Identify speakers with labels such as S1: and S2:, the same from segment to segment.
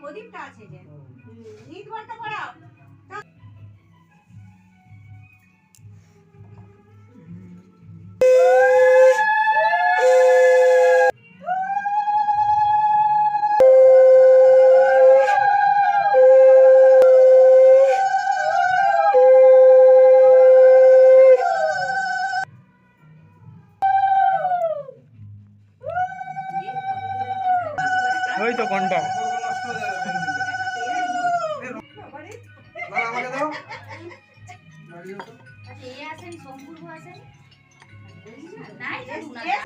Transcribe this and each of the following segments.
S1: প্রদীপটা আছে যে নিত বলতে পড়াও
S2: ওই তো কোনটা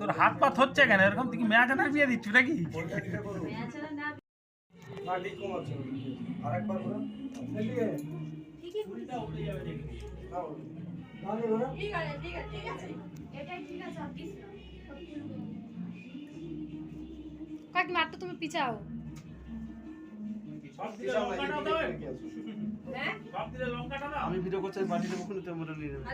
S2: তোর হাত পা হচ্ছে কেন এরকম তুই কি মেয়াজানার বিয়ে দিচ্ছ নাকি
S3: কাকিমা একটু তুমি পিছাও
S2: আমি ভিডিও করছি বাড়ি দেবো কোন তোমরা নিয়ে যাবে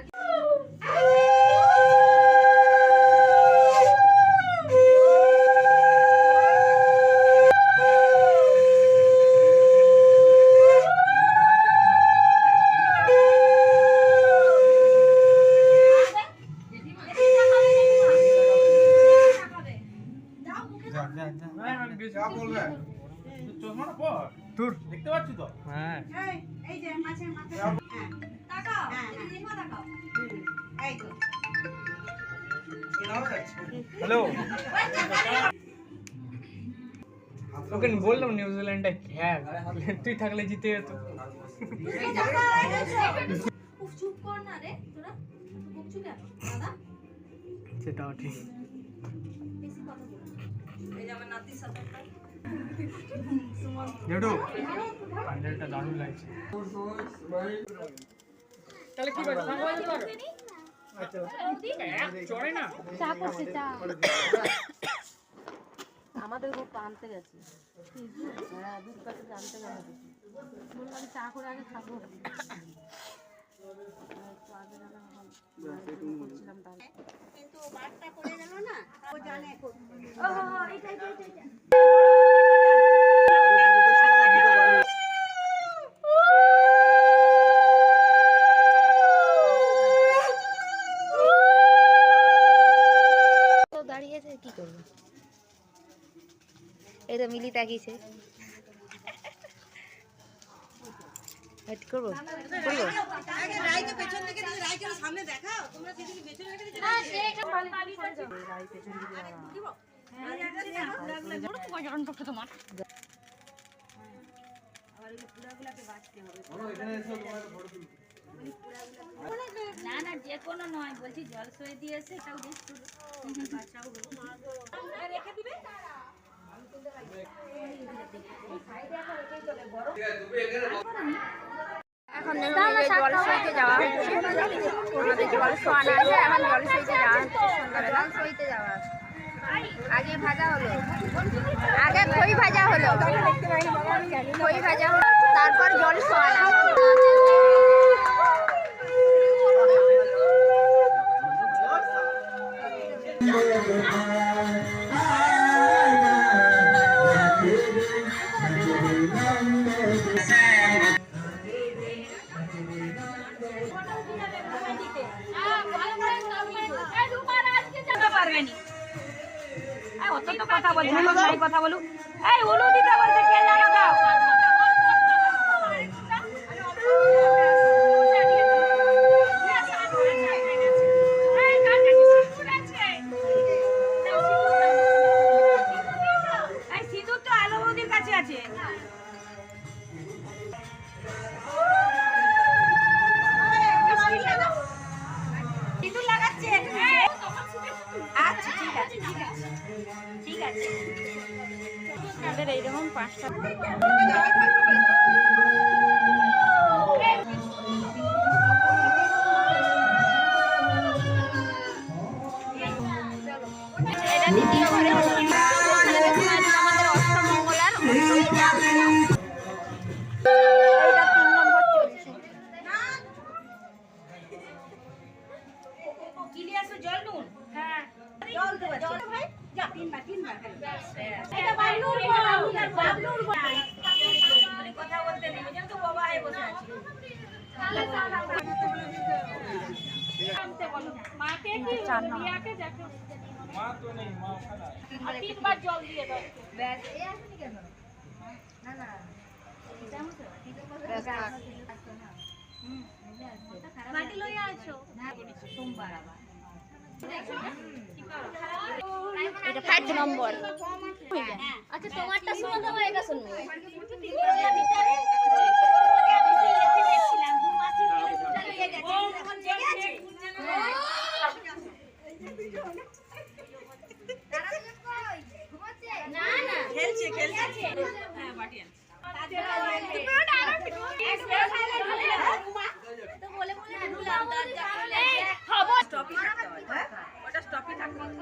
S2: তোর দেখতে পাচ্ছি তো হ্যাঁ
S1: এই যে মাছে মাছে তাকাও দেখো তাকাও এই তো
S2: হ্যালো ওকে বললাম নিউজিল্যান্ডে খেল তুই থাকলে জিতে যেত
S3: চুপ কর না রে তোরা বকছু কেন দাদা
S2: সেটাও ঠিক
S3: বেশি কথা বল এই যে আমার নাতির সাথে
S2: জেঠু প্যান্ডেলটা দারুণ লাগছে তাহলে কি করব সাংবাদিক কর আচ্ছা চড়ে না
S3: চা করছে চা আমাদের খুব আনতে গেছে হ্যাঁ দুধ প্যাকেট আনতে গেছে বললাম চা করে আগে খাবো
S1: কিন্তু বারটা পড়ে গেল না ও জানে
S3: ও এইটা দাঁড়িয়েছে কি করবো এই তো মিলি তাকিয়েছে করবো
S1: রাইকে পেছন থেকে দিলে রাইকে সামনে দেখাও তোমরা সেদিকে পেছনে রেখে দিতে
S3: না সে একটা ভালো ভালো করে যাও
S1: রাই পেছন দিকে
S3: দিব হ্যাঁ লাগলে বড় কয়জন পক্ষে তোমার
S1: আবার এই পুরাগুলোকে বাঁচতে হবে
S2: এখানে এসো তোমার ফটো তুলবো
S3: না না যে কোনো নয় বলছি জল সয়ে দিয়েছে এটাও দেখতে বাচ্চাও রেখে দিবে
S4: এখন জল সইতে যাওয়া আমাদের জল শোয়ানো আছে এখন জল সইতে যাওয়া সন্ধ্যাবেলা সইতে যাওয়া আগে ভাজা হলো আগে খই ভাজা হলো খই ভাজা তারপর জল শোয়ানো
S3: কথা বলছি কথা বলু এই উলু দিতে বলছে কে জানো দাও এই সিঁদুর তো আলো বৌদির কাছে আছে সিঁদুর লাগাচ্ছে আচ্ছা ঠিক আছে ঠিক আছে ঠিক আছে আমাদের এইরকম 5টা এটা দ্বিতীয় ঘরে আমাদের অষ্টমঙ্গলার এইটা 3 নম্বর চলছে
S1: ইলিয়াসের জল নুন হ্যাঁ জল দেবে জল ভাই যা তিনবার এটা বাবলুর বাবলুর মানে কথা বলতে নেই ওই জন্য তো বাবা হয়ে বসে আছে
S3: মাকে কি রিয়াকে দেখো
S2: মা তো নেই মা খানা
S3: আর 3 বার জল দিয়ে দাও
S1: ব্যাস এই আসেনি কেন না না
S3: মাটি লইয়া আছো
S1: সোমবার আবার
S4: এটা 5 নম্বর
S3: আচ্ছা তোমারটা শুনে দাও এটা শুনবো
S1: না না খেলছে হ্যাঁ বাটি আনছে তো বলে ঢুলাম দরজা খুলে খবর স্টপই থাকতে হয় ওটা স্টপই থাকতে হয়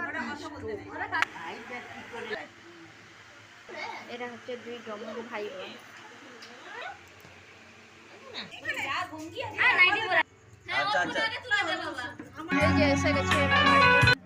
S1: ওটা কথা বলতে নেই
S4: এটা হচ্ছে 2 জমজ ভাই বোন
S1: যা ভঙ্গি আছে
S4: এই যে এসে গেছে এবার বাড়িতে